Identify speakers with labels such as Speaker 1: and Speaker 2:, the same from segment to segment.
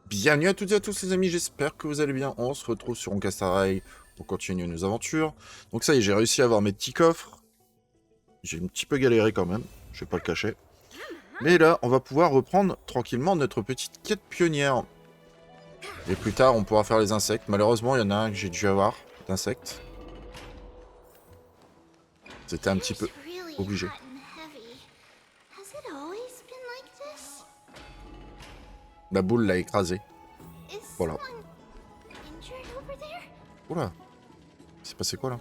Speaker 1: Bienvenue à toutes et à tous les amis, j'espère que vous allez bien. On se retrouve sur Honkai pour continuer nos aventures. Donc ça y est, j'ai réussi à avoir mes petits coffres. J'ai un petit peu galéré quand même, je vais pas le cacher. Mais là, on va pouvoir reprendre tranquillement notre petite quête pionnière. Et plus tard, on pourra faire les insectes. Malheureusement, il y en a un que j'ai dû avoir, d'insectes. C'était un petit peu obligé. La boule l'a écrasé. Voilà. Oula, c'est passé quoi là?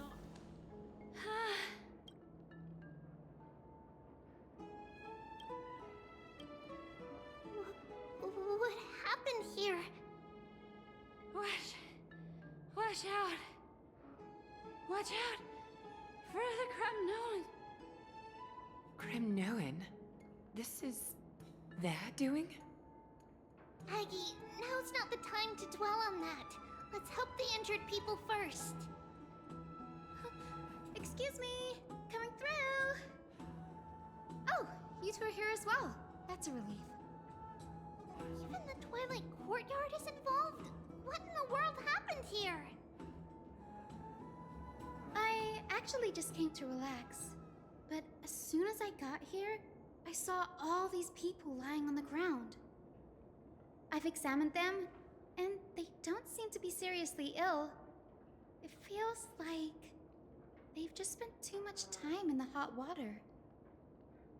Speaker 2: What happened here? Watch out! Watch out for the Cremnoan!
Speaker 3: Cremnoan? This is their doing?
Speaker 2: Aggie, now's not the time to dwell on that. Let's help the injured people first. Excuse me, coming through. Oh, you two are here as well. That's a relief. Even the Twilight Courtyard is involved? What in the world happened here? I actually just came to relax. But as soon as I got here, I saw all these people lying on the ground. I've examined them, and they don't seem to be seriously ill. It feels like they've just spent too much time in the hot water.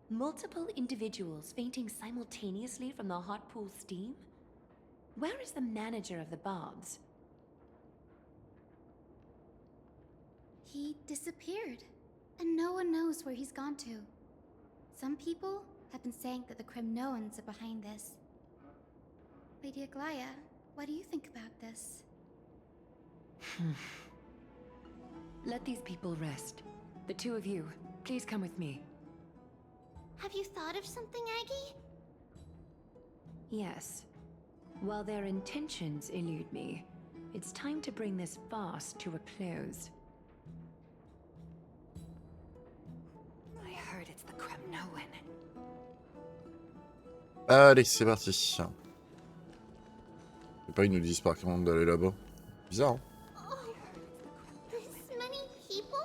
Speaker 3: Multiple individuals fainting simultaneously from the hot pool steam? Where is the manager of the baths?
Speaker 2: He disappeared, and no one knows where he's gone to. Some people have been saying that the Cremnoans are behind this. Lady Aglaya, what do you think about this?
Speaker 3: Let these people rest. The two of you, please come with me.
Speaker 2: Have you thought of something, Aggie?
Speaker 3: Yes. While their intentions elude me, it's time to bring this farce to a close. I heard it's the Cremnoan.
Speaker 1: Allez, c'est parti. C'est pas, ils nous disent par contre d'aller là-bas. Bizarre, hein?
Speaker 2: Oh, this many people?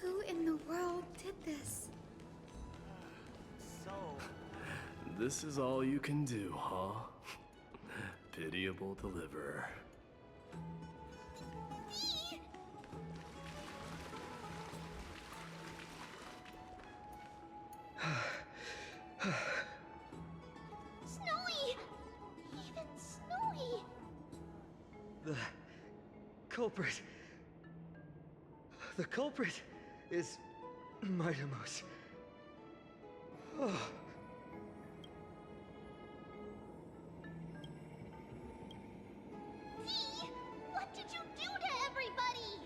Speaker 2: Who in the world did this?
Speaker 4: So, this is all you can do, huh? Pitiable deliverer.
Speaker 2: Snowy! Even Snowy!
Speaker 5: The culprit. The culprit is Mightimos. Oh.
Speaker 2: Dee, what did you do to everybody?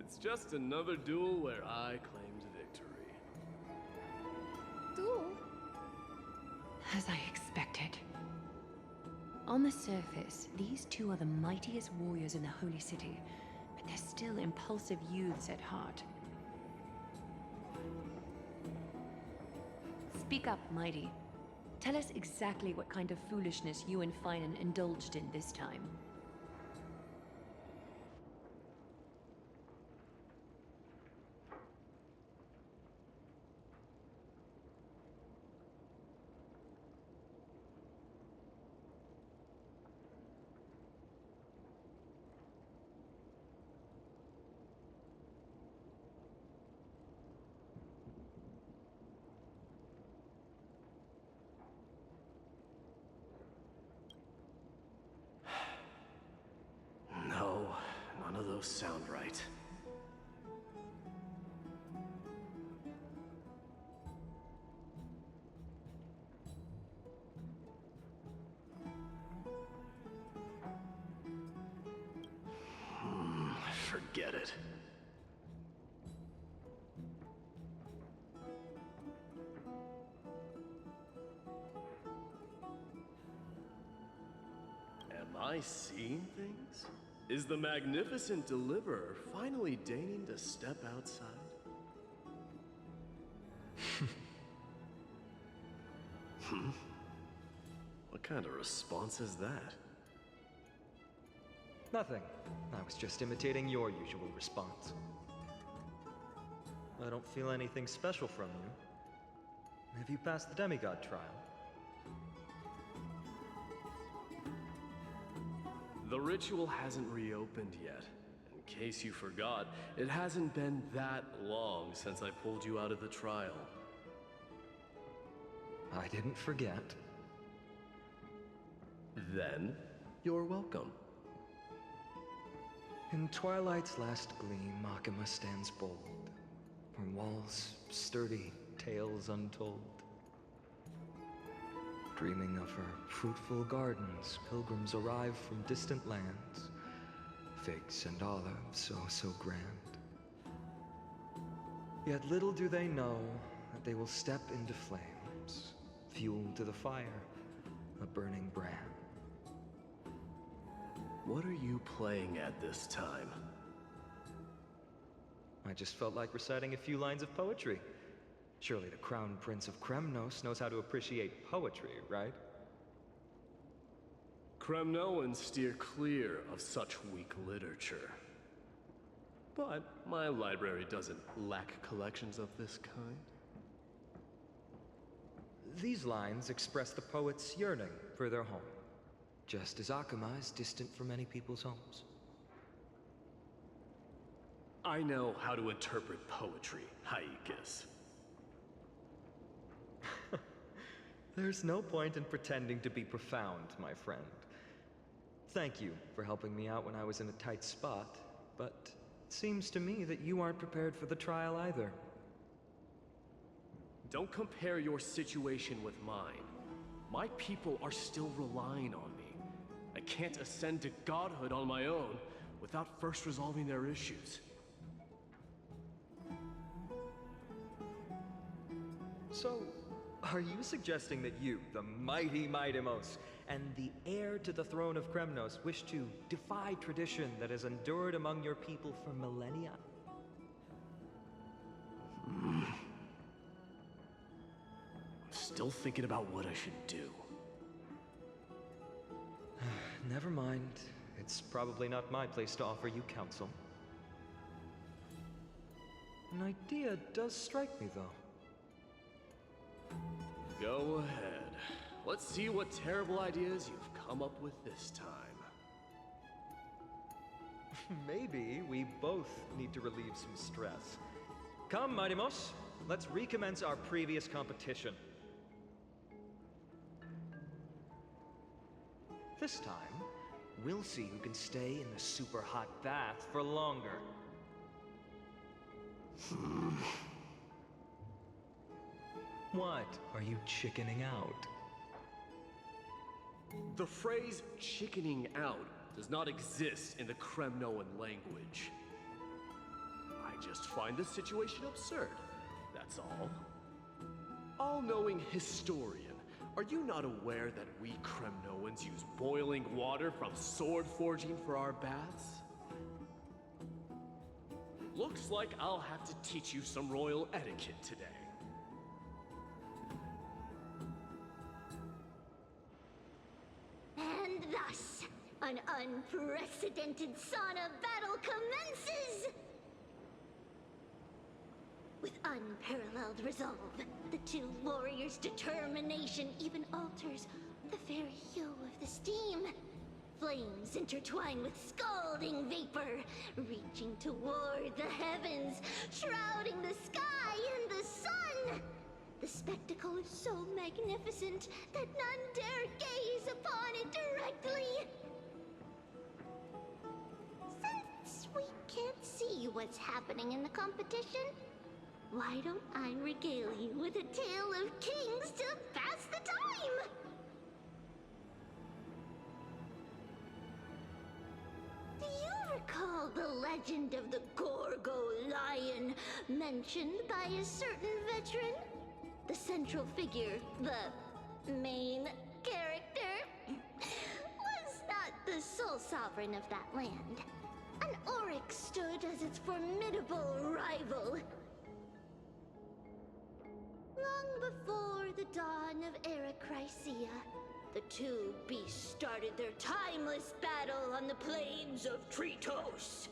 Speaker 4: It's just another duel where I claimed victory.
Speaker 2: Duel?
Speaker 3: As I expected. On the surface, these two are the mightiest warriors in the Holy City, but they're still impulsive youths at heart. Speak up, Mighty. Tell us exactly what kind of foolishness you and Finan indulged in this time.
Speaker 4: No, none of those sound right. Forget it. Am I seeing things? Is the magnificent deliverer finally deigning to step outside? What kind of response is that?
Speaker 5: Nothing. I was just imitating your usual response. I don't feel anything special from you. Have you passed the demigod trial?
Speaker 4: The ritual hasn't reopened yet. In case you forgot, it hasn't been that long since I pulled you out of the trial.
Speaker 5: I didn't forget.
Speaker 4: Then, you're welcome.
Speaker 5: In twilight's last gleam, Makima stands bold. Her walls sturdy, tales untold. Dreaming of her fruitful gardens, pilgrims arrive from distant lands. Figs and olives, oh so grand. Yet little do they know that they will step into flames, fuel to the fire, a burning brand.
Speaker 4: What are you playing at this time?
Speaker 5: I just felt like reciting a few lines of poetry. Surely the Crown Prince of Kremnos knows how to appreciate poetry, right?
Speaker 4: Kremnoans steer clear of such weak literature. But my library doesn't lack collections of this kind.
Speaker 5: These lines express the poet's yearning for their home, just as Akuma is distant from many people's homes.
Speaker 4: I know how to interpret poetry, Haikis.
Speaker 5: There's no point in pretending to be profound, my friend. Thank you for helping me out when I was in a tight spot, but it seems to me that you aren't prepared for the trial either.
Speaker 4: Don't compare your situation with mine. My people are still relying on me. I can't ascend to godhood on my own without first resolving their issues.
Speaker 5: So, are you suggesting that you, the mighty Mightimos, and the heir to the throne of Kremnos, wish to defy tradition that has endured among your people for millennia?
Speaker 4: Still thinking about what I should do.
Speaker 5: Never mind. It's probably not my place to offer you counsel. An idea does strike me, though.
Speaker 4: Go ahead. Let's see what terrible ideas you've come up with this time.
Speaker 5: Maybe we both need to relieve some stress. Come, Mightimos, let's recommence our previous competition. This time, we'll see who can stay in the super hot bath for longer. What? Are you chickening out?
Speaker 4: The phrase chickening out does not exist in the Kremnoan language. I just find the situation absurd, that's all. All-knowing historian, are you not aware that we Kremnoans use boiling water from sword forging for our baths? Looks like I'll have to teach you some royal etiquette today.
Speaker 6: And thus, an unprecedented sauna battle commences! With unparalleled resolve, the two warriors' determination even alters the very hue of the steam. Flames intertwine with scalding vapor, reaching toward the heavens, shrouding the sky and the sun. The spectacle is so magnificent that none dare gaze upon it directly. Since we can't see what's happening in the competition, why don't I regale you with a tale of kings to pass the time? Do you recall the legend of the Gorgo lion mentioned by a certain veteran? The central figure, the main character, was not the sole sovereign of that land. An oryx stood as its formidable rival. Long before the dawn of Era two beasts started their timeless battle on the plains of Tritos.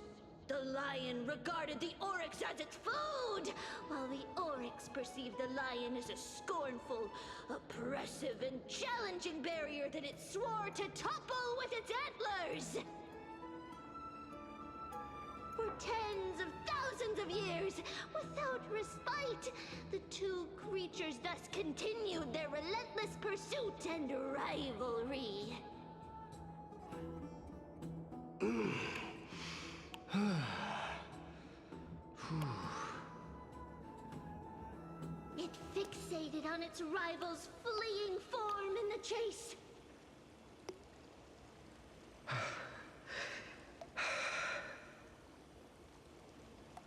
Speaker 6: The lion regarded the oryx as its food, while the oryx perceived the lion as a scornful, oppressive, and challenging barrier that it swore to topple with its antlers. For tens of thousands of years, without respite, the two creatures thus continued their relentless pursuit and rivalry. It fixated on its rival's fleeing form in the chase.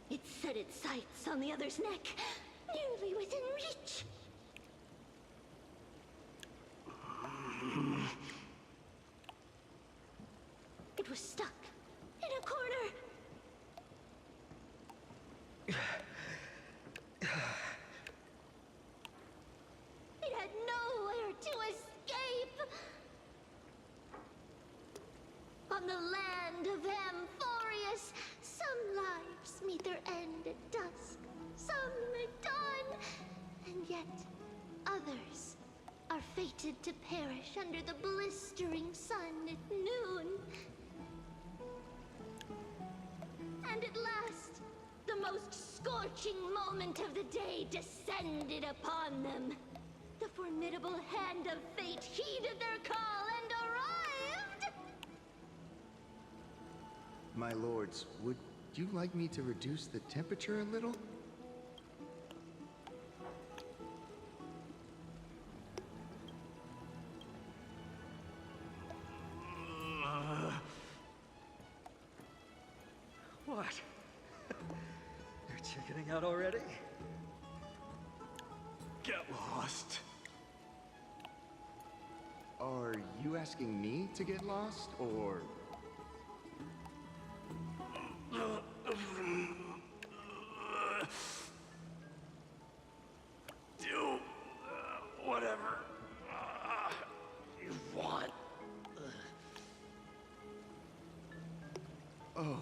Speaker 6: It set its sights on the other's neck, nearly within reach. It was stuck in a corner. It had nowhere to escape. On the land of Amphorius, some lives meet their end at dusk, some at dawn, and yet others are fated to perish under the blistering sun at noon. And at last, the most scorching moment of the day descended upon them. The formidable hand of fate heeded their call and arrived!
Speaker 7: My lords, would you like me to reduce the temperature a little?
Speaker 5: What? You're chickening out already?
Speaker 4: Get lost.
Speaker 7: Are you asking me to get lost, or...
Speaker 4: Do whatever you want.
Speaker 7: Oh,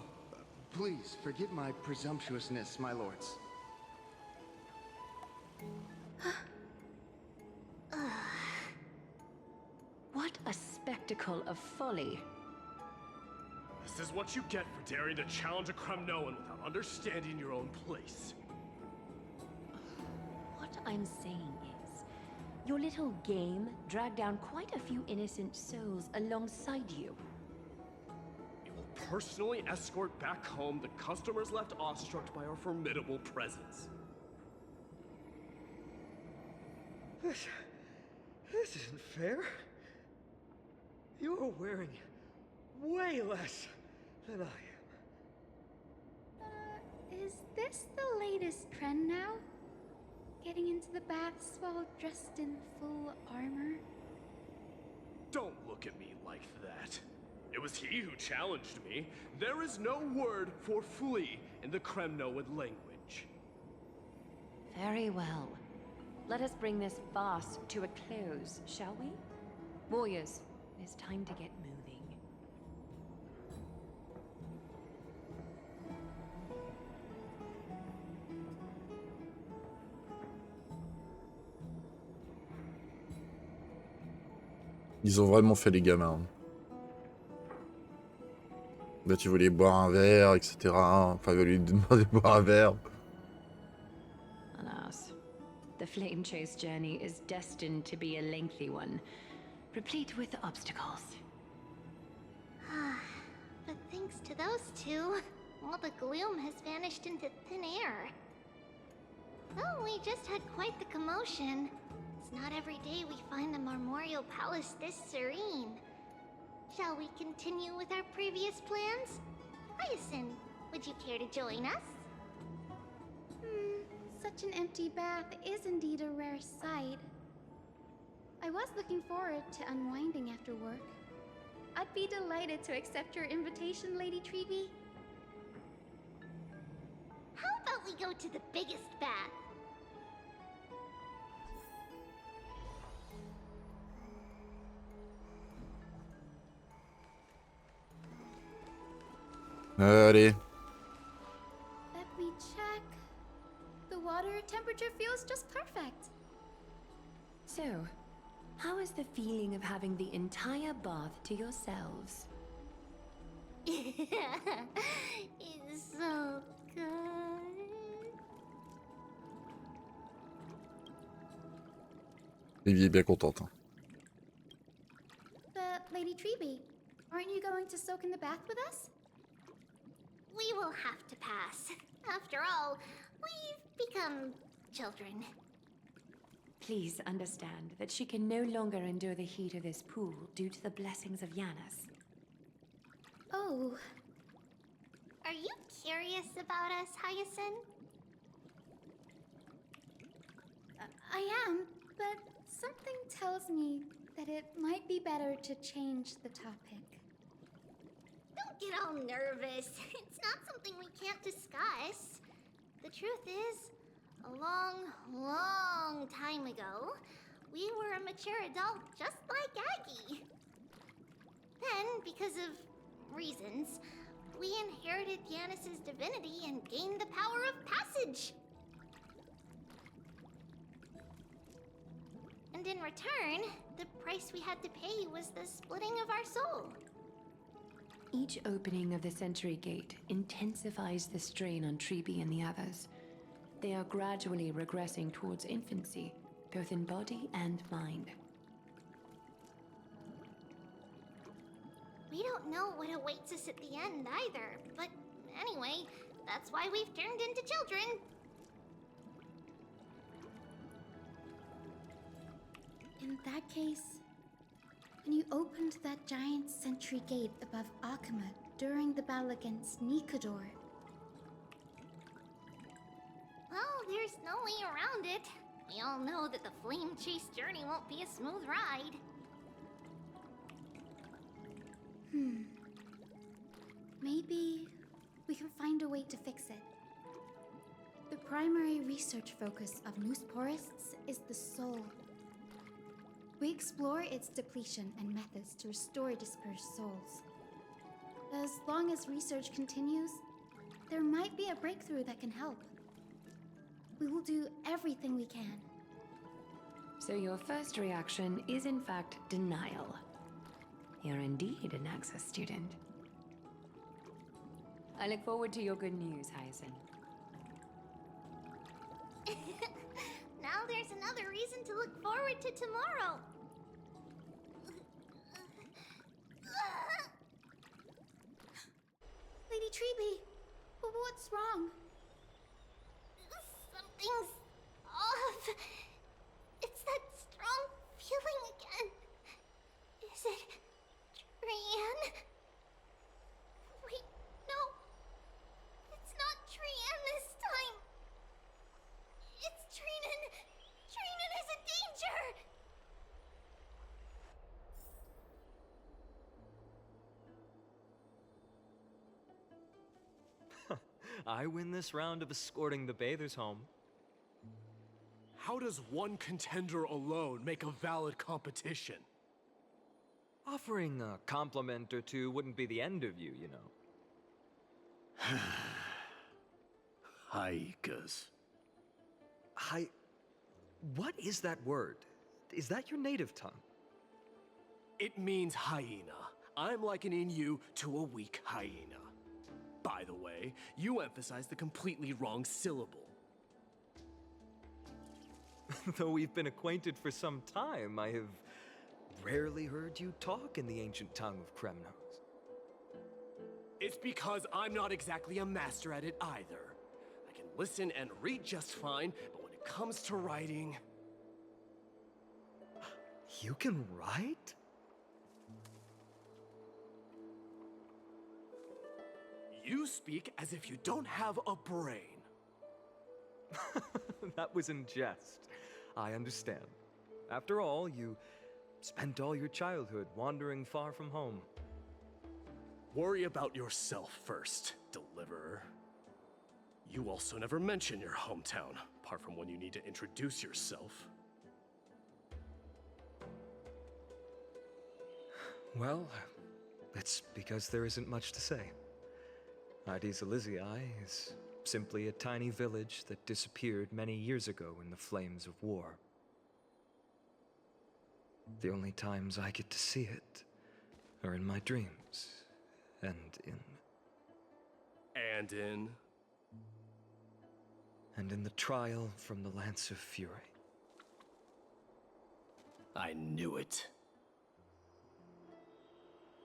Speaker 7: please forgive my presumptuousness, my lords.
Speaker 3: What a spectacle of folly.
Speaker 4: This is what you get for daring to challenge a Cremnoan without understanding your own place.
Speaker 3: What I'm saying is, your little game dragged down quite a few innocent souls alongside you.
Speaker 4: You will personally escort back home the customers left awestruck by our formidable presence.
Speaker 5: This isn't fair. You are wearing way less than I am.
Speaker 2: Is this the latest trend now? Getting into the baths while dressed in full armor?
Speaker 4: Don't look at me like that. It was he who challenged me. There is no word for flee in the Cremnoan language.
Speaker 3: Very well. Let us bring this farce to a close, shall we? Warriors, it is time to get moving.
Speaker 1: Ils ont vraiment fait les gamins. Là, tu voulais boire un verre, etc. Enfin, il va lui demander de boire un verre.
Speaker 3: Alas, the flame chase journey is destined to be a lengthy one, replete with obstacles.
Speaker 6: But thanks to those two, all the gloom has vanished into thin air. Well, we just had quite the commotion. It's not every day we find the Marmorial Palace this serene. Shall we continue with our previous plans? Hyacinth, would you care to join us?
Speaker 2: Such an empty bath is indeed a rare sight. I was looking forward to unwinding after work. I'd be delighted to accept your invitation, Lady Treevee.
Speaker 6: How about we go to the biggest bath?
Speaker 1: Allez.
Speaker 2: Let me check. The water temperature feels just perfect.
Speaker 3: So, how is the feeling of having the entire bath to yourselves?
Speaker 6: It's so good.
Speaker 1: Vivi est bien contente. Hein.
Speaker 2: But Lady Treeby, aren't you going to soak in the bath with us?
Speaker 6: We will have to pass. After all, we've become children.
Speaker 3: Please understand that she can no longer endure the heat of this pool due to the blessings of Yanis.
Speaker 2: Oh,
Speaker 6: Are you curious about us, Hyacinth?
Speaker 2: I am, but something tells me that it might be better to change the topic.
Speaker 6: Don't get all nervous. It's not something we can't discuss. The truth is, a long, long time ago, we were a mature adult just like Aggie. Then, because of reasons, we inherited Yanis's divinity and gained the power of passage. And in return, the price we had to pay was the splitting of our soul.
Speaker 3: Each opening of the Century Gate intensifies the strain on Treeby and the others. They are gradually regressing towards infancy, both in body and mind.
Speaker 6: We don't know what awaits us at the end either, but anyway, that's why we've turned into children.
Speaker 2: In that case, when you opened that giant sentry gate above Akama during the battle against Nikador,
Speaker 6: Well, there's no way around it. We all know that the flame chase journey won't be a smooth ride.
Speaker 2: maybe we can find a way to fix it. The primary research focus of Nous Porists is the soul. We explore its depletion and methods to restore dispersed souls. As long as research continues, there might be a breakthrough that can help. We will do everything we can.
Speaker 3: So your first reaction is in fact denial. You're indeed an Access student. I look forward to your good news, Hyacinth.
Speaker 6: Now there's another reason to look forward to tomorrow.
Speaker 2: Lady Treeby, what's wrong?
Speaker 6: Something's off. It's that strong feeling again. Is it Trian? Wait, no. It's not Trian this time. It's Trinan. Trinan is in danger.
Speaker 5: I win this round of escorting the bathers home.
Speaker 4: How does one contender alone make a valid competition?
Speaker 5: Offering a compliment or two wouldn't be the end of you, you know.
Speaker 4: Haikas.
Speaker 5: What is that word? Is that your native tongue?
Speaker 4: It means hyena. I'm likening you to a weak hyena. By the way, you emphasize the completely wrong syllable.
Speaker 5: Though we've been acquainted for some time, I have rarely heard you talk in the ancient tongue of Kremnos.
Speaker 4: It's because I'm not exactly a master at it either. I can listen and read just fine, but when it comes to writing...
Speaker 5: You can write?
Speaker 4: You speak as if you don't have a brain.
Speaker 5: That was in jest. I understand. After all, you spent all your childhood wandering far from home.
Speaker 4: Worry about yourself first, Deliverer. You also never mention your hometown, apart from when you need to introduce yourself.
Speaker 5: Well, it's because there isn't much to say. Ides Elysiae is simply a tiny village that disappeared many years ago in the flames of war. The only times I get to see it are in my dreams, and in the trial from the Lance of Fury.
Speaker 4: I knew it.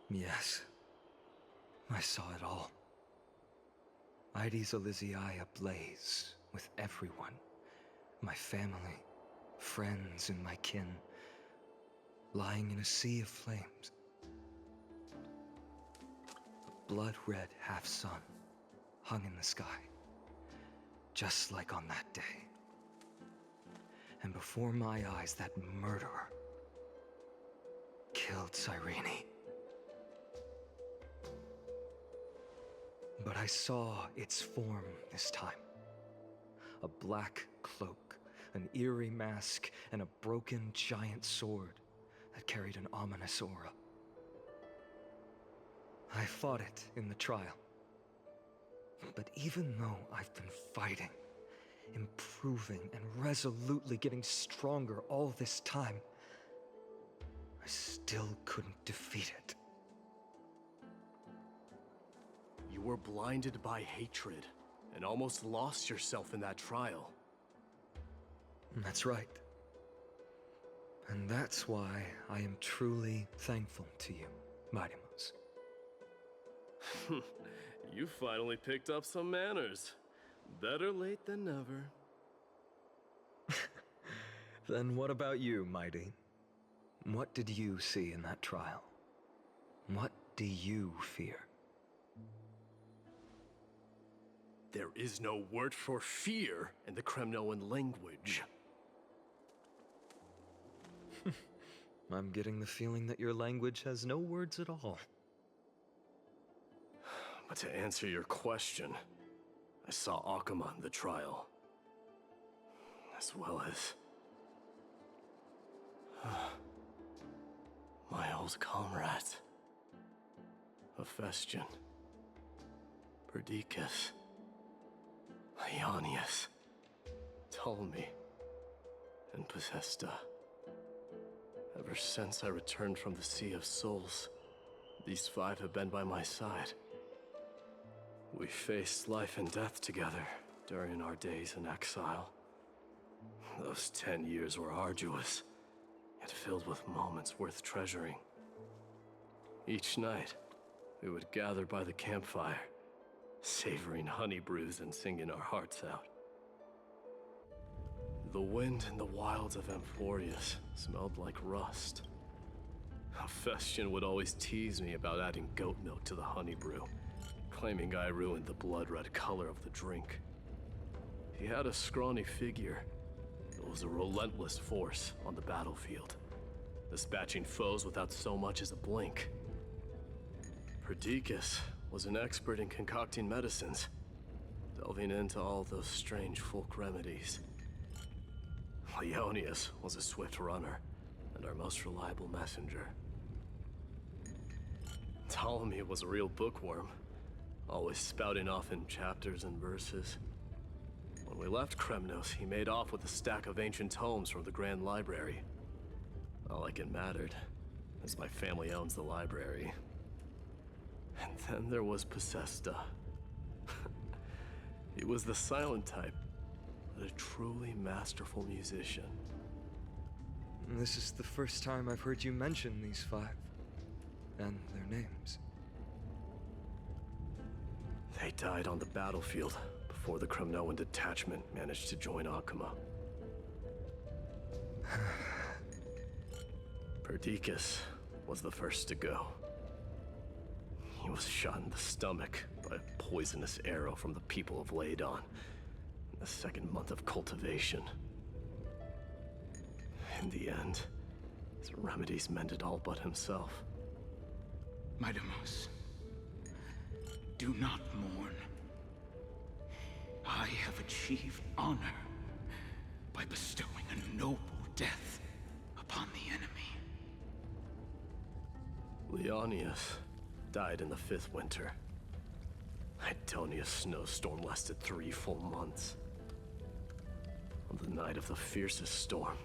Speaker 5: Yes, I saw it all. Ides Elysiae ablaze with everyone. My family, friends, and my kin, lying in a sea of flames. A blood-red half-sun hung in the sky, just like on that day. And before my eyes, that murderer killed Cyrene. But I saw its form this time. A black cloak, an eerie mask, and a broken giant sword that carried an ominous aura. I fought it in the trial. But even though I've been fighting, improving, and resolutely getting stronger all this time, I still couldn't defeat it.
Speaker 4: You were blinded by hatred and almost lost yourself in that trial.
Speaker 5: That's right. And that's why I am truly thankful to you, Mightymouse.
Speaker 4: You finally picked up some manners. Better late than never.
Speaker 5: Then what about you, Mighty? What did you see in that trial? What do you fear?
Speaker 4: There is no word for fear in the Cremnoan language.
Speaker 5: I'm getting the feeling that your language has no words at all.
Speaker 4: But to answer your question, I saw Akuma in the trial. As well as my old comrades. Hephaestion, Perdiccas, Ionius, Ptolemy, and Possesta. Ever since I returned from the Sea of Souls, these five have been by my side. We faced life and death together during our days in exile. Those 10 years were arduous, yet filled with moments worth treasuring. Each night, we would gather by the campfire, savoring honey brews and singing our hearts out. The wind in the wilds of Amphorius smelled like rust. Hephaestion would always tease me about adding goat milk to the honey brew, claiming I ruined the blood-red color of the drink. He had a scrawny figure, but was a relentless force on the battlefield, dispatching foes without so much as a blink. Perdiccas was an expert in concocting medicines, delving into all those strange folk remedies. Ionius was a swift runner and our most reliable messenger. Ptolemy was a real bookworm, always spouting off in chapters and verses. When we left Kremnos, he made off with a stack of ancient tomes from the Grand Library. Not like it mattered, as my family owns the library. And then there was Possesta. He was the silent type, but a truly masterful musician.
Speaker 5: This is the first time I've heard you mention these five, and their names.
Speaker 4: They died on the battlefield before the Cremnoan detachment managed to join Akuma. Perdiccas was the first to go. He was shot in the stomach by a poisonous arrow from the people of Ladon in the second month of cultivation. In the end, his remedies mended all but himself.
Speaker 8: Mightymouse, do not mourn. I have achieved honor by bestowing a noble death upon the enemy.
Speaker 4: Leonius died in the 5th winter. Idonia's snowstorm lasted 3 full months. On the night of the fiercest storm,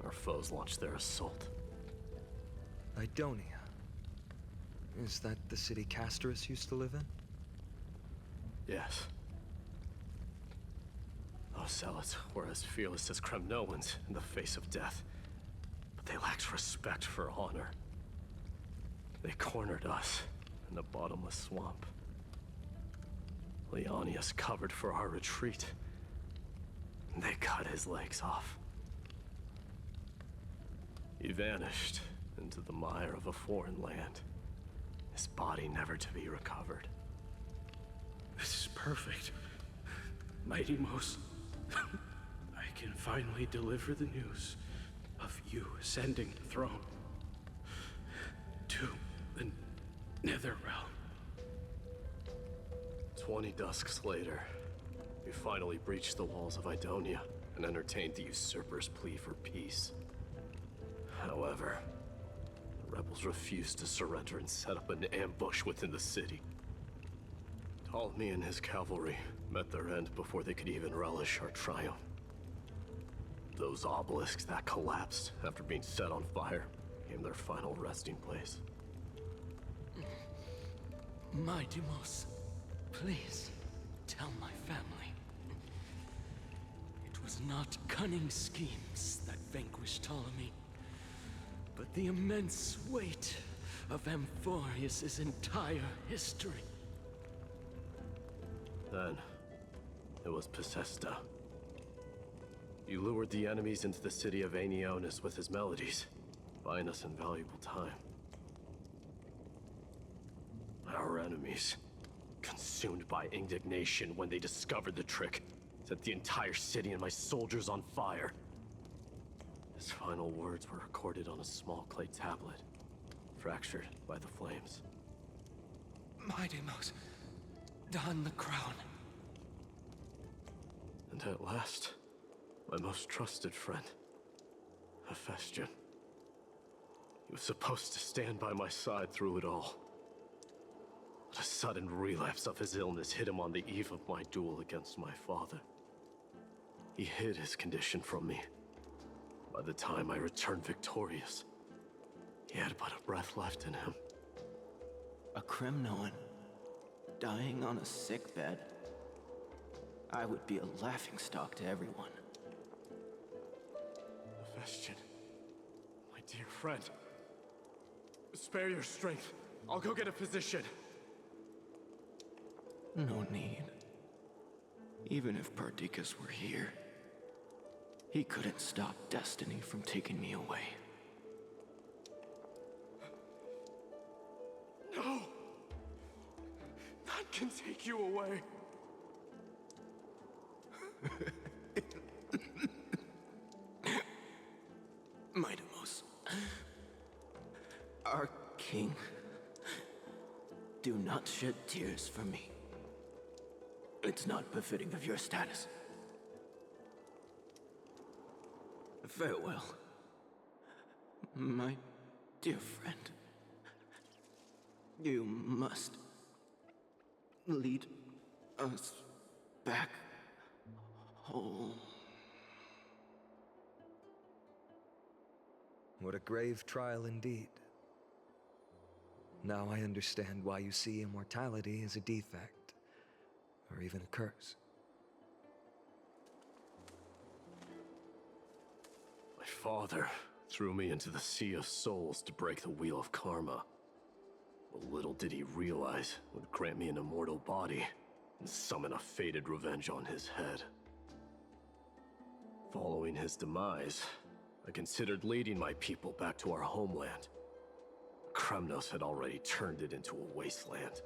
Speaker 4: our foes launched their assault.
Speaker 5: Idonia. Is that the city Castorus used to live in?
Speaker 4: Yes. Those zealots were as fearless as Kremnoans in the face of death, but they lacked respect for honor. They cornered us in a bottomless swamp. Leonius covered for our retreat, and they cut his legs off. He vanished into the mire of a foreign land, his body never to be recovered.
Speaker 8: This is perfect. Mighty Most, I can finally deliver the news of you ascending the throne to the Nether Realm.
Speaker 4: 20 dusks later, we finally breached the walls of Idonia and entertained the usurper's plea for peace. However, the rebels refused to surrender and set up an ambush within the city. Ptolemy and his cavalry met their end before they could even relish our triumph. Those obelisks that collapsed after being set on fire became their final resting place.
Speaker 8: Mighty Most, please tell my family. It was not cunning schemes that vanquished Ptolemy, but the immense weight of Amphorius' entire history.
Speaker 4: Then, it was Pacesta. He lured the enemies into the city of Aenionis with his melodies, buying us invaluable time. Our enemies, consumed by indignation when they discovered the trick, set the entire city and my soldiers on fire. His final words were recorded on a small clay tablet, fractured by the flames.
Speaker 8: Mighty Most, don the crown.
Speaker 4: And at last, my most trusted friend, Hephaestion. He was supposed to stand by my side through it all. But a sudden relapse of his illness hit him on the eve of my duel against my father. He hid his condition from me. By the time I returned victorious, he had but a breath left in him.
Speaker 9: A Kremnoan dying on a sickbed. I would be a laughingstock to everyone.
Speaker 4: Hephaestion, my dear friend. Spare your strength. I'll go get a physician.
Speaker 9: No need. Even if Perdiccas were here, he couldn't stop destiny from taking me away.
Speaker 4: No! None can take you away.
Speaker 9: Mighty Most, our king, do not shed tears for me. It's not befitting of your status. Farewell, my dear friend. You must lead us back home.
Speaker 5: What a grave trial indeed. Now I understand why you see immortality as a defect, or even a curse.
Speaker 4: My father threw me into the sea of souls to break the wheel of karma. But little did he realize it would grant me an immortal body and summon a fated revenge on his head. Following his demise, I considered leading my people back to our homeland. Kremnos had already turned it into a wasteland.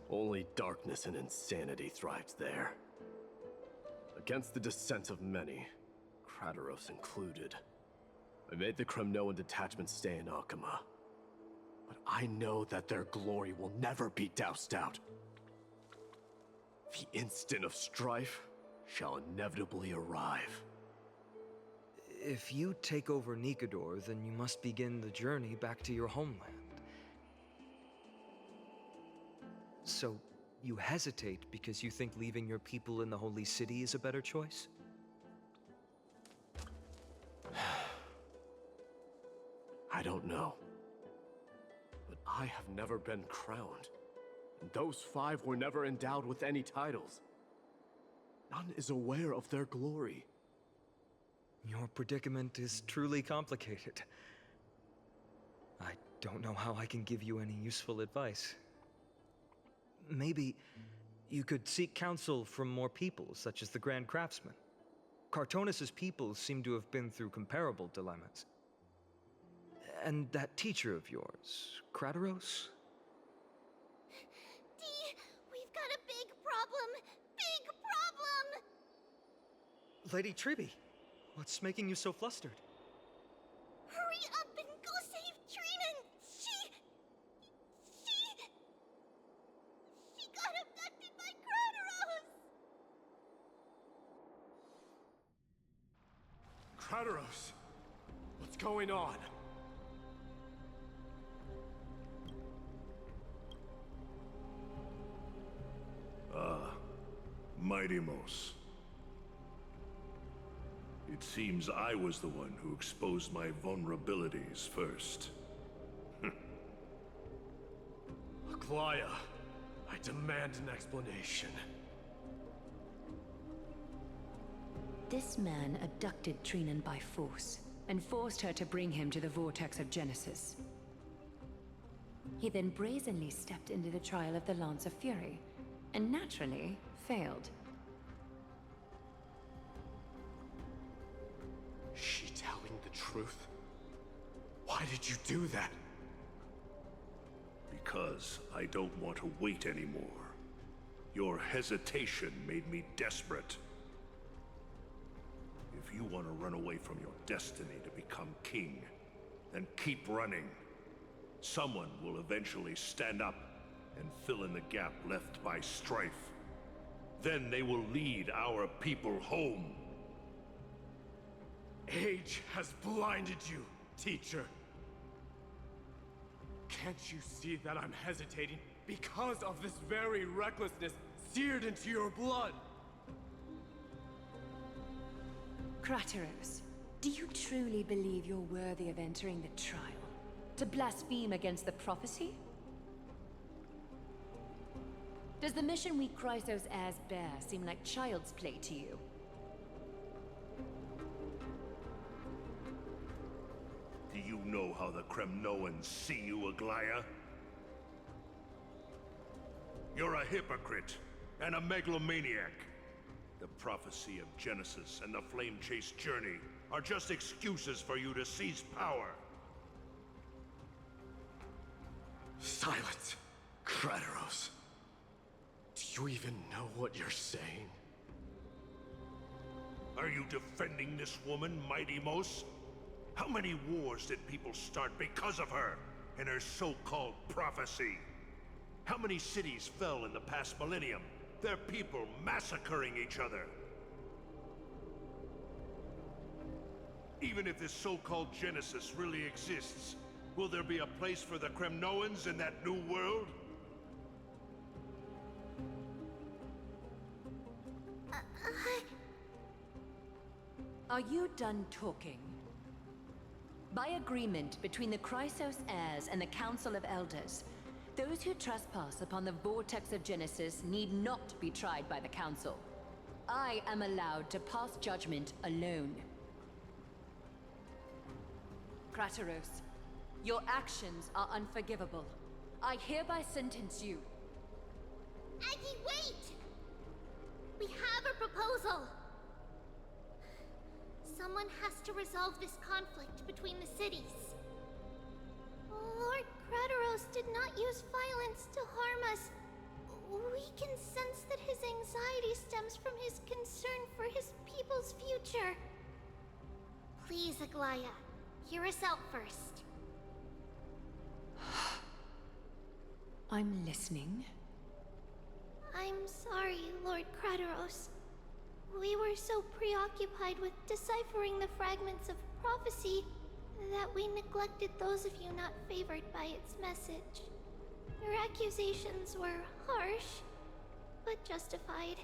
Speaker 4: Only darkness and insanity thrived there. Against the dissent of many, Krateros included, I made the Kremnoan detachment stay in Akama. But I know that their glory will never be doused out. The instant of strife shall inevitably arrive.
Speaker 5: If you take over Nikedor, then you must begin the journey back to your homeland. So, You hesitate because you think leaving your people in the Holy City is a better choice?
Speaker 4: I don't know. But I have never been crowned. And those 5 were never endowed with any titles. None is aware of their glory.
Speaker 5: Your predicament is truly complicated. I don't know how I can give you any useful advice. Maybe you could seek counsel from more people, such as the Grand Craftsman. Cartonis' people seem to have been through comparable dilemmas. And that teacher of yours, Krateros?
Speaker 6: Dee, we've got a big problem! Big problem!
Speaker 5: Lady Tribby, what's making you so flustered?
Speaker 6: Hurry up and go save Trina! She got abducted by Krateros!
Speaker 4: Krateros! What's going on?
Speaker 10: Mighty-mos. It seems I was the one who exposed my vulnerabilities first.
Speaker 4: Aglaya, I demand an explanation.
Speaker 3: This man abducted Trinan by force and forced her to bring him to the vortex of Genesis. He then brazenly stepped into the trial of the Lance of Fury, and naturally failed.
Speaker 4: Is she telling the truth? Why did you do that?
Speaker 10: Because I don't want to wait anymore. Your hesitation made me desperate. If you want to run away from your destiny to become king, then keep running. Someone will eventually stand up and fill in the gap left by strife. Then they will lead our people home.
Speaker 4: Age has blinded you, teacher. Can't you see that I'm hesitating because of this very recklessness seared into your blood?
Speaker 3: Krateros, do you truly believe you're worthy of entering the trial? To blaspheme against the prophecy? Does the mission we Chrysos heirs bear seem like child's play to you?
Speaker 10: Do you know how the Kremnoans see you, Aglaya? You're a hypocrite and a megalomaniac. The prophecy of Genesis and the Flame Chase journey are just excuses for you to seize power.
Speaker 4: Silence, Krateros. Do you even know what you're saying?
Speaker 10: Are you defending this woman, Mighty-Mos? How many wars did people start because of her and her so-called prophecy? How many cities fell in the past millennium? Their people massacring each other. Even if this so-called Genesis really exists, will there be a place for the Kremnoans in that new world?
Speaker 3: Are you done talking? By agreement between the Chrysos heirs and the Council of Elders, those who trespass upon the vortex of Genesis need not be tried by the Council. I am allowed to pass judgment alone. Krateros, your actions are unforgivable. I hereby sentence you.
Speaker 6: Aggie, wait! We have a proposal! Someone has to resolve this conflict between the cities. Lord Krateros did not use violence to harm us. We can sense that his anxiety stems from his concern for his people's future. Please, Aglaya, hear us out first.
Speaker 3: I'm listening.
Speaker 2: I'm sorry, Lord Krateros. We were so preoccupied with deciphering the fragments of prophecy that we neglected those of you not favored by its message. Your accusations were harsh,
Speaker 6: but justified.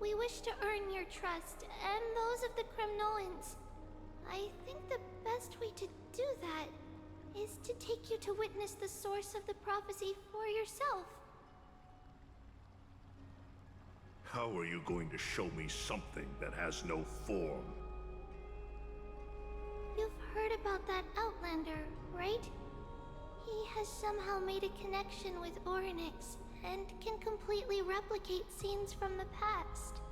Speaker 6: We wish to earn your trust and those of the Kremnoans. I think the best way to do that is to take you to witness the source of the prophecy for yourself.
Speaker 10: How are you going to show me something that has no form?
Speaker 6: You've heard about that Outlander, right? He has somehow made a connection with Orynyx and can completely replicate scenes from the past.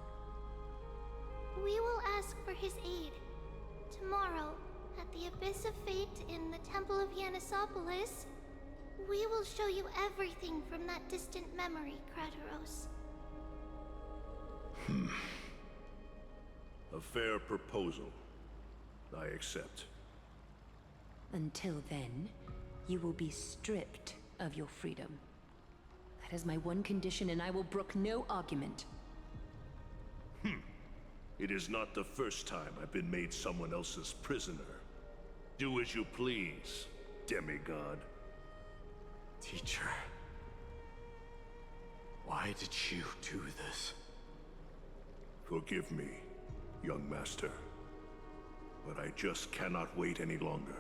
Speaker 6: We will ask for his aid. Tomorrow, at the Abyss of Fate in the Temple of Yanissopolis, we will show you everything from that distant memory, Krateros.
Speaker 10: A fair proposal. I accept.
Speaker 3: Until then, you will be stripped of your freedom. That is my one condition, and I will brook no argument.
Speaker 10: It is not the first time I've been made someone else's prisoner. Do as you please, demigod.
Speaker 8: Teacher, why did you do this?
Speaker 10: Forgive me, young master. But I just cannot wait any longer.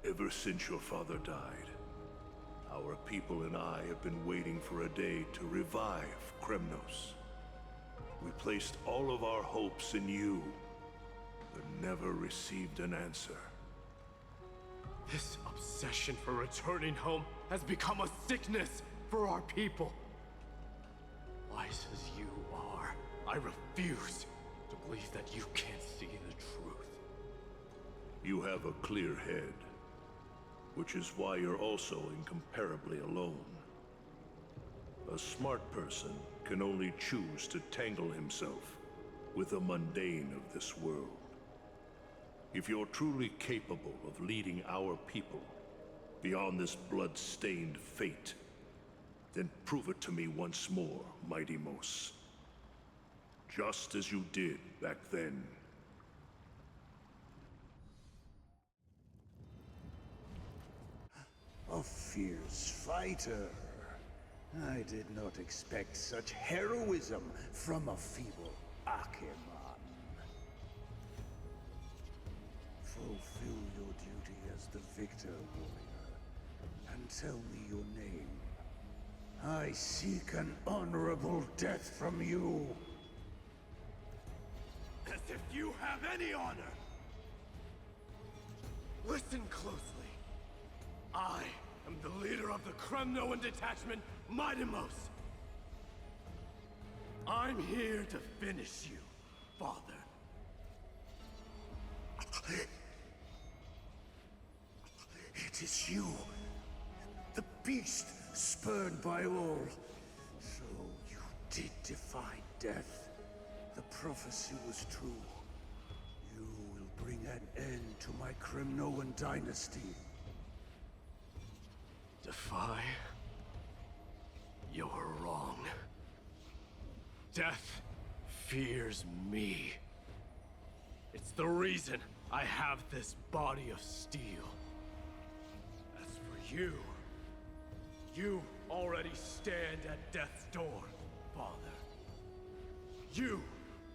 Speaker 10: Ever since your father died, our people and I have been waiting for a day to revive Kremnos. We placed all of our hopes in you, but never received an answer.
Speaker 8: This obsession for returning home has become a sickness for our people. Wise as you are, I refuse to believe that you can't see the truth.
Speaker 10: You have a clear head, which is why you're also incomparably alone. A smart person can only choose to tangle himself with the mundane of this world. If you're truly capable of leading our people beyond this blood-stained fate, then prove it to me once more, Mighty Mos. Just as you did back then.
Speaker 11: A fierce fighter. I did not expect such heroism from a feeble Acheman. Fulfill your duty as the victor, warrior, and tell me your name. I seek an honorable death from you.
Speaker 8: As if you have any honor! Listen closely. I am the leader of the Kremnoan detachment, Mos. I'm here to finish you, Father.
Speaker 11: It is you, the beast spurned by all. So you did defy death. The prophecy was true. You will bring an end to my Kremnoan dynasty.
Speaker 8: Defy? You're wrong. Death fears me. It's the reason I have this body of steel. As for you, you already stand at death's door, Father. You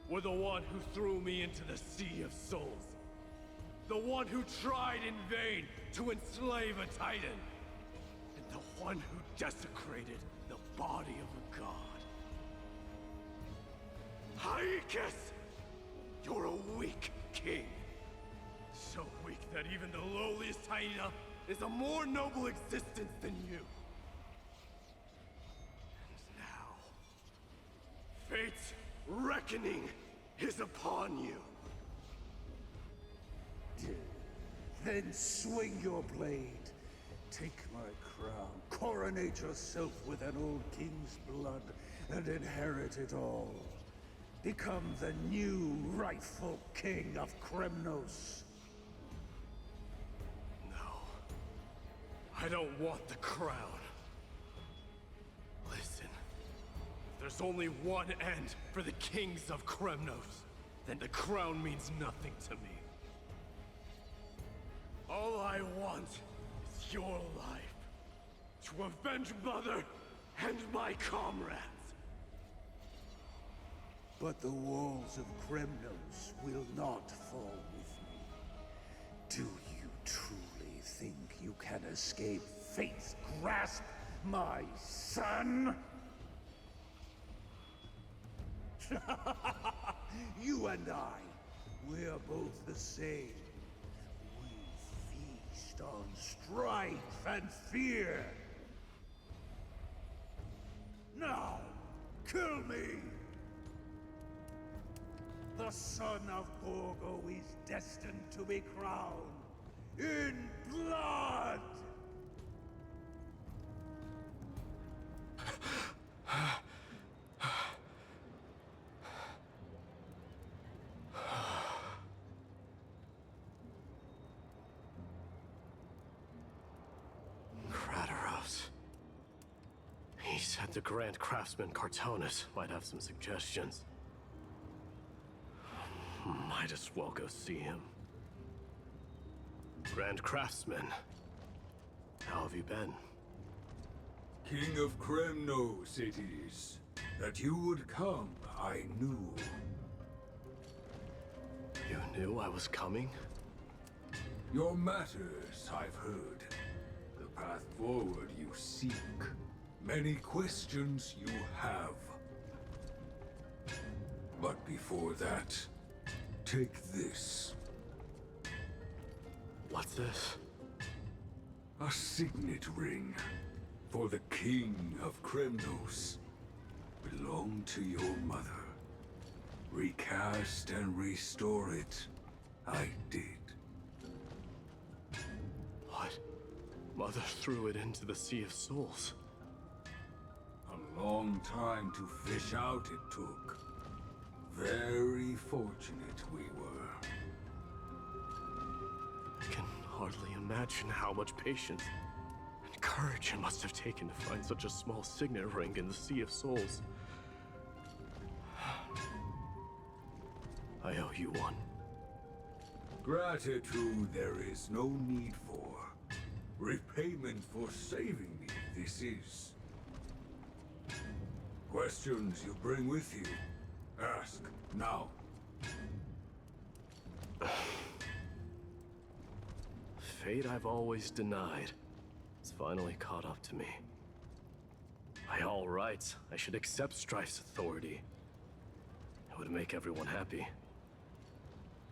Speaker 8: were the one who threw me into the Sea of Souls. The one who tried in vain to enslave a Titan. And the one who desecrated the body of a god. Haikis! You're a weak king. So weak that even the lowliest hyena is a more noble existence than you. And now, fate's reckoning is upon you.
Speaker 11: Then swing your blade. Take my crown. Coronate yourself with an old king's blood and inherit it all. Become the new rightful king of Kremnos.
Speaker 8: No. I don't want the crown. Listen. If there's only one end for the kings of Kremnos, then the crown means nothing to me. All I want is your life. To avenge Mother and my comrades.
Speaker 11: But the walls of Kremnos will not fall with me. Do you truly think you can escape fate's grasp, my son? You and I, we're both the same. We feast on strife and fear. Now, kill me! The son of Borgo is destined to be crowned in blood!
Speaker 8: He said the Grand Craftsman Cartonus might have some suggestions. Might as well go see him. Grand Craftsman, how have you been?
Speaker 12: King of Kremnos it is. That you would come, I knew.
Speaker 8: You knew I was coming?
Speaker 12: Your matters, I've heard. The path forward you seek. Many questions you have. But before that, take this.
Speaker 8: What's this?
Speaker 12: A signet ring for the King of Kremnos. Belonged to your mother. Recast and restore it. I did.
Speaker 8: What? Mother threw it into the Sea of Souls.
Speaker 12: A long time to fish out it took. Very fortunate we were.
Speaker 8: I can hardly imagine how much patience and courage it must have taken to find such a small signet ring in the Sea of Souls. I owe you one.
Speaker 12: Gratitude there is no need for. Repayment for saving me, this is. Questions you bring with you? Ask, now.
Speaker 8: Fate I've always denied has finally caught up to me. By all rights, I should accept Strife's authority. It would make everyone happy.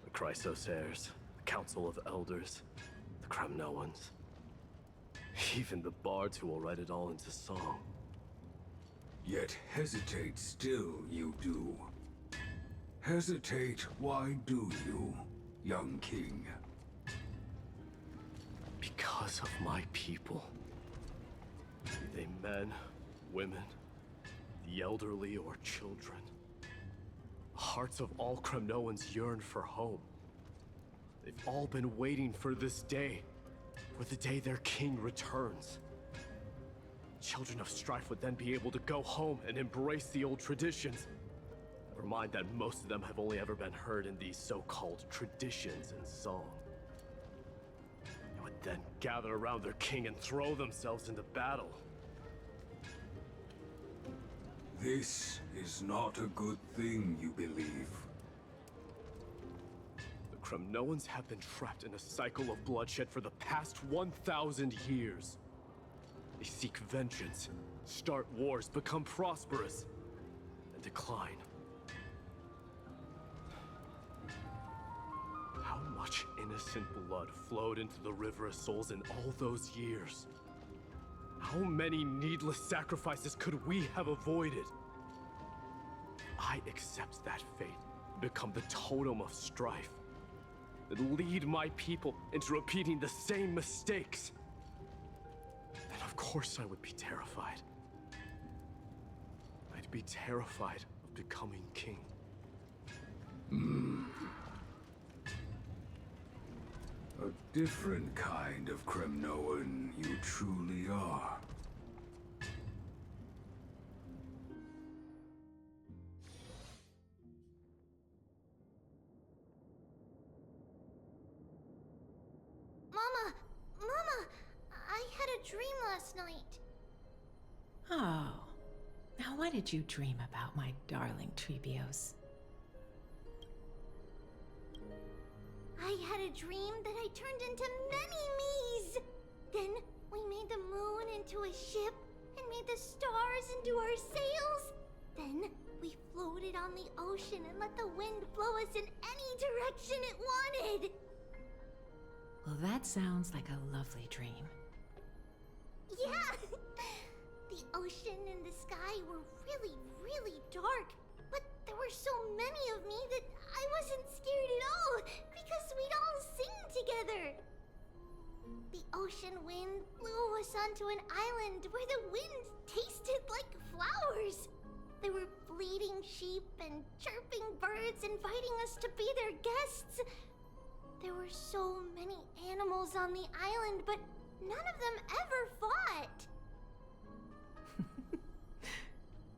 Speaker 8: The Chrysos heirs, the Council of Elders, the Kremnoans. Even the bards who will write it all into song.
Speaker 12: Yet hesitate still you do. Hesitate, why do you, young king?
Speaker 8: Because of my people. Be they men, women, the elderly or children. The hearts of all Kremnoans yearn for home. They've all been waiting for this day. For the day their king returns. Children of Strife would then be able to go home and embrace the old traditions. Never mind that most of them have only ever been heard in these so-called traditions and song. They would then gather around their king and throw themselves into battle.
Speaker 12: This is not a good thing, you believe.
Speaker 8: The Kremnoans have been trapped in a cycle of bloodshed for the past 1,000 years. They seek vengeance, start wars, become prosperous, and decline. How much innocent blood flowed into the River of Souls in all those years? How many needless sacrifices could we have avoided? I accept that fate and become the totem of strife that lead my people into repeating the same mistakes. Then of course I would be terrified. I'd be terrified of becoming king.
Speaker 12: A different kind of Kremnoan you truly are.
Speaker 6: Mama! Mama! I had a dream last night.
Speaker 13: Oh, now what did you dream about, my darling Trebios?
Speaker 6: I had a dream that I turned into many me's. Then we made the moon into a ship and made the stars into our sails. Then we floated on the ocean and let the wind blow us in any direction it wanted.
Speaker 13: Well, that sounds like a lovely dream.
Speaker 6: Yeah! The ocean and the sky were really, really dark. But there were so many of me that I wasn't scared at all because we'd all sing together. The ocean wind blew us onto an island where the wind tasted like flowers. There were bleating sheep and chirping birds inviting us to be their guests. There were so many animals on the island, but none of them ever fought.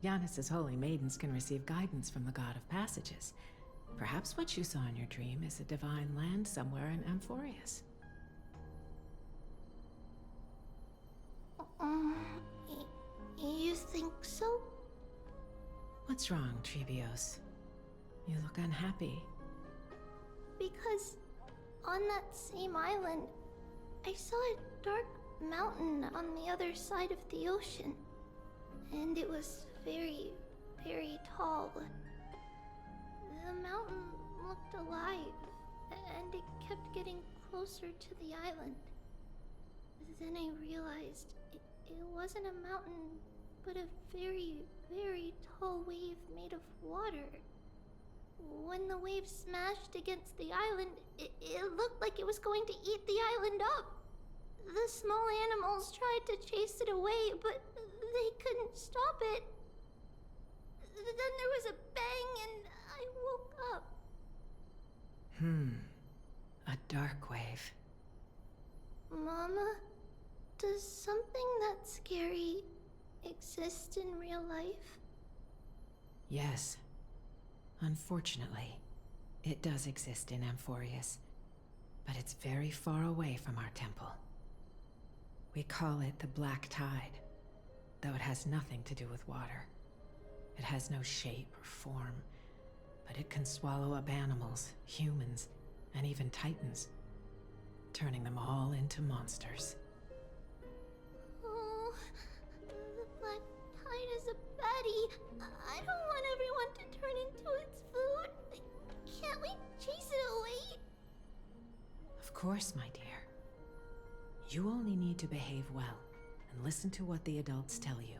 Speaker 13: Giannis's holy maidens can receive guidance from the god of passages. Perhaps what you saw in your dream is a divine land somewhere in Amphorius.
Speaker 6: You think so?
Speaker 13: What's wrong, Trebios? You look unhappy.
Speaker 6: Because on that same island, I saw a dark mountain on the other side of the ocean. And it was very, very tall. The mountain looked alive, and it kept getting closer to the island. Then I realized it wasn't a mountain, but a very, very tall wave made of water. When the wave smashed against the island, it looked like it was going to eat the island up. The small animals tried to chase it away, but they couldn't stop it. Then there was a bang and I woke up.
Speaker 13: A dark wave.
Speaker 6: Mama, does something that scary exist in real life?
Speaker 13: Yes. Unfortunately, it does exist in Amphorius, but it's very far away from our temple. We call it the Black Tide, though it has nothing to do with water. It has no shape or form, but it can swallow up animals, humans, and even titans, turning them all into monsters.
Speaker 6: Oh, the Black Tide is a baddie. I don't want everyone to turn into its food. Can't we chase it away?
Speaker 13: Of course, my dear. You only need to behave well and listen to what the adults tell you.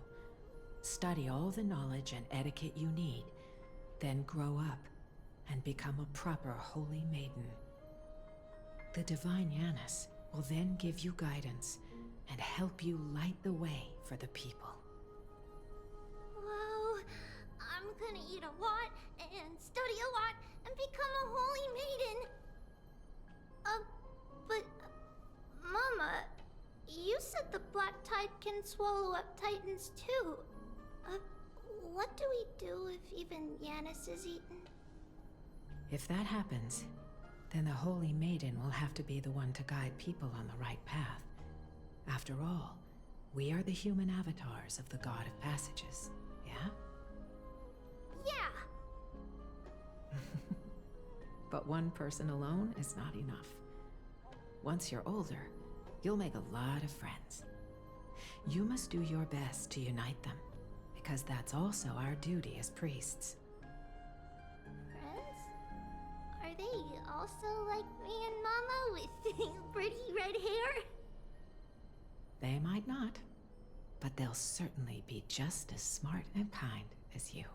Speaker 13: Study all the knowledge and etiquette you need, then grow up and become a proper holy maiden. The divine Giannis will then give you guidance and help you light the way for the people.
Speaker 6: Wow, I'm gonna eat a lot and study a lot and become a holy maiden. But Mama, you said the Black Tide can swallow up titans too. What do we do if even Giannis is eaten?
Speaker 13: If that happens, then the Holy Maiden will have to be the one to guide people on the right path. After all, we are the human avatars of the God of Passages, yeah?
Speaker 6: Yeah!
Speaker 13: But one person alone is not enough. Once you're older, you'll make a lot of friends. You must do your best to unite them, because that's also our duty as priests.
Speaker 6: Friends? Are they also like me and Mama with pretty red hair?
Speaker 13: They might not, but they'll certainly be just as smart and kind as you.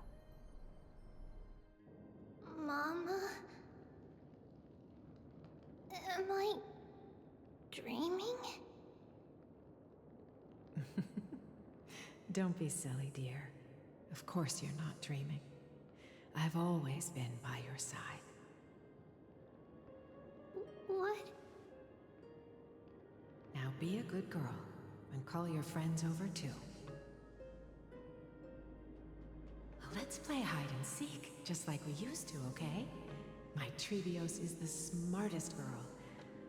Speaker 6: Mama? Am I dreaming?
Speaker 13: Don't be silly, dear. Of course you're not dreaming. I've always been by your side.
Speaker 6: What?
Speaker 13: Now be a good girl and call your friends over too. Let's play hide and seek, just like we used to, okay? My Trebios is the smartest girl.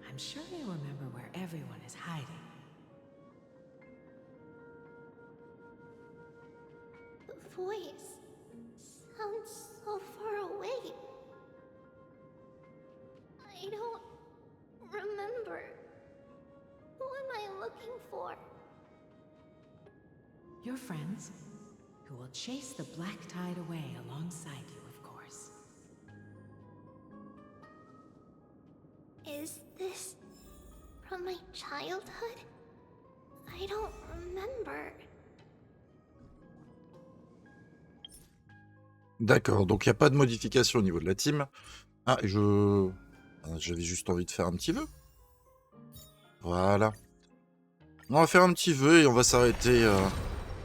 Speaker 13: I'm sure they remember where everyone is hiding.
Speaker 6: voice sounds so far away. I don't remember. Who am I looking for?
Speaker 13: Your friends, who will chase the black tide away alongside you, of course.
Speaker 6: Is this from my childhood? I don't remember.
Speaker 1: D'accord, donc il n'y a pas de modification au niveau de la team. Ah, et j'avais juste envie de faire un petit vœu. Voilà. On va faire un petit vœu et on va s'arrêter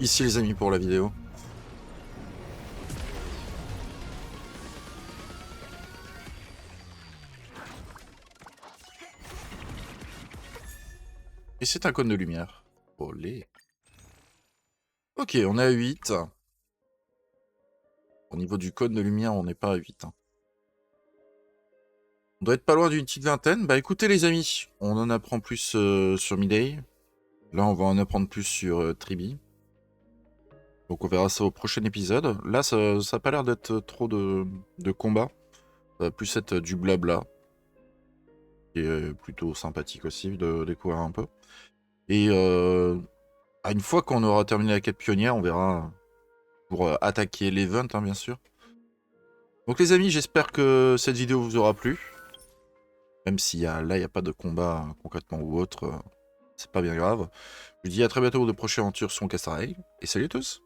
Speaker 1: ici les amis pour la vidéo. Et c'est un cône de lumière. Olé. Ok, on est à 8. Au niveau du cône de lumière, on n'est pas à 8. Hein. On doit être pas loin d'une petite vingtaine. Bah écoutez les amis, on en apprend plus sur Midday. Là, on va en apprendre plus sur Tribi. Donc on verra ça au prochain épisode. Là, ça n'a pas l'air d'être trop de combat. Ça va plus être du blabla. Qui est plutôt sympathique aussi de découvrir un peu. Et une fois qu'on aura terminé la quête pionnière, on verra pour attaquer l'event, hein, bien sûr. Donc les amis, j'espère que cette vidéo vous aura plu. Même s'il y a, là, il n'y a pas de combat concrètement ou autre. C'est pas bien grave. Je vous dis à très bientôt pour de prochaines aventures sur Honkai. Et salut à tous!